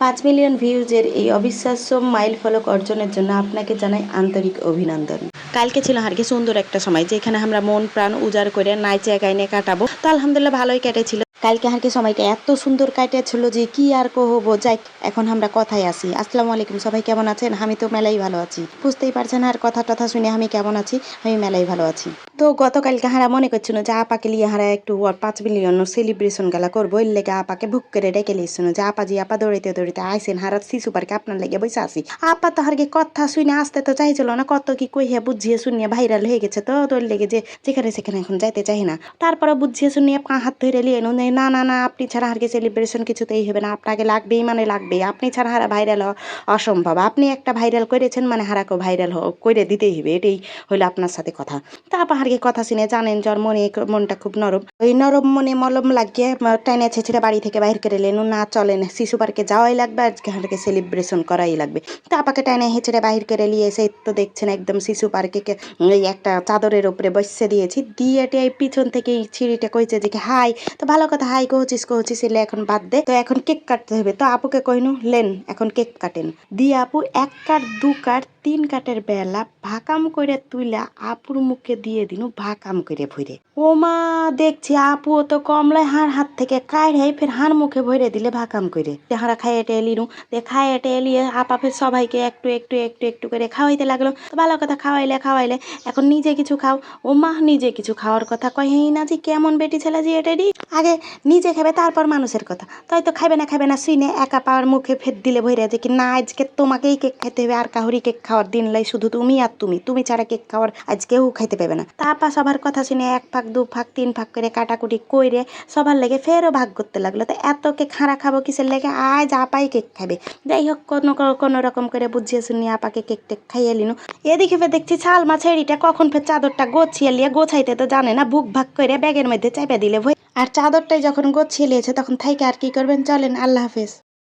5 million ভিউজের এই অবিশ্বাস্য mile ফলক অর্জনের জন্য আপনাকে জানাই আন্তরিক অভিনন্দন। কালকে ছিল আর কি সুন্দর একটা সময়, যেখানে আমরা মন প্রাণ উজাড় করে নাইচে গাইনে কাটাবো। তো আলহামদুলিল্লাহ ভালোই কেটেছিল। কালকে আর কি সময়টা এত সুন্দর কাটেছিল যে কি আর কহবো। যাই, এখন আমরা কথায় আসি। আসসালামু আলাইকুম, সবাই কেমন আছেন? আমি তো মেলাই ভালো আছি, বুঝতেই পারছেন আর কথা টথা শুনে আমি কেমন আছি। আমি মেলাই ভালো আছি। তো গতকালকে হারা মনে করছিল যে আপাকে লিয়ে হারা একটু 5 মিলিয়ন সেলিব্রেশন গেলা করবো। এর লেগে আপাকে ভুক করে ডেকে লিয়েছিল যে আপা জি আপা দৌড়াইতে দৌড়াইতে আইসেন হারা শিশু পার্কে আপনার লেগে বসে আসি। আপা তো হারকে কথা শুনে আসতে তো চাইছিল না, কত কি কইহে বুঝিয়ে শুনিয়ে ভাইরাল হয়ে গেছে। তো তোর লেগে যে যেখানে সেখানে এখন যাইতে চাই না। তারপরে বুঝিয়ে শুনিয়ে পা হাত ধরে লিয়ে না না না, আপনি ছাড়া হারকে সেলিব্রেশন কিছুতেই হবে না, আপনাকে লাগবেই মানে লাগবেই, আপনি ছাড়া হারা ভাইরাল অসম্ভব। আপনি একটা ভাইরাল করেছেন মানে হারাকেও ভাইরাল করে দিতেই হবে, এটাই হইলো আপনার সাথে কথা। তা আপা হারকে কথা শুনে জানেন যার মনটা খুব নরম, ওই নরম মনে মলম লাগিয়ে টাইনে ছেঁচড়ে বাড়ি থেকে বাইর করে লেনু না চলেন শিশু পার্কে যাওয়াই লাগবে, আজকে হারকে সেলিব্রেশন করাই লাগবে। তো আপাকে টাইনে হেঁচড়ে বাহির করে নিয়ে এসে তো দেখছেন একদম শিশু পার্কে এই একটা চাদরের উপরে বসে দিয়েছি দিয়ে পিছন থেকে ছিঁড়িটা কইছে যে হাই। তো ভালো কথা, হাই কহছিস এলে এখন বাদ দে, তো এখন কেক কাটতে হবে। তো আপুকে কইনু লেন এখন কেক কাটেন। দিয়ে আপু 1 কাট 2 কাট 3 কাটের বেলা ভাকাম করে তুইলা আপুর মুখে দিয়ে দিনু ভাকাম করে ভরে। ও মা, দেখছি আপু তো কমলায় হাত থেকে কাড়াই ফের মুখে ভরে দিলে ভাকাম করে। হারা খাইয়ে টেলিনু, খাইয়ে টেলিয়ে আপা ফের সবাইকে একটু একটু একটু একটু করে খাওয়াইতে লাগলো। তো ভালো কথা, খাওয়াইলে এখন নিজে কিছু খাও। ও মা, নিজে কিছু খাওয়ার কথা কহেই না যে কেমন বেটি ছেলে যে এটারই আগে নিজে খাবে তারপর মানুষের কথা। তাই তো খাবে না শুনে একা পাওয়ার মুখে ফের দিলে ভরে যে কি না আজকে তোমাকেই কেক খাইতে হবে, আর কাহুরি কেক খাওয়ার দিন লাই শুধু তুমি আর তুমি ছাড়া কেক খাওয়ার আজ কেউ খাইতে পাবে না। তারপর সবার কথা শুনে 1 ভাগ 2 ভাগ 3 ভাগ করে কাটাকুটি কইরে সবার লেগে ফেরও ভাগ করতে লাগলো। তো এত কেক হারা খাবো কিসের লেগে, আজ আপাই কেক খাবে। যাই হোক, কোনো রকম করে বুঝিয়ে শুনিয়ে আপাকে কেক টেক খাইয়ে লিনু। এদিকে ফের দেখছি ছালমা ছেড়িটা কখন ফের চাদরটা গোছিয়ে লিয়ে, গোছাইতে তো জানে না, বুক ভাগ করে ব্যাগের মধ্যে চাপে দিলে ভই। আর চাদরটাই যখন গোছিয়ে লিয়েছে তখন থাইকে আর কি করবেন, চলেন আল্লাহ হাফেজ।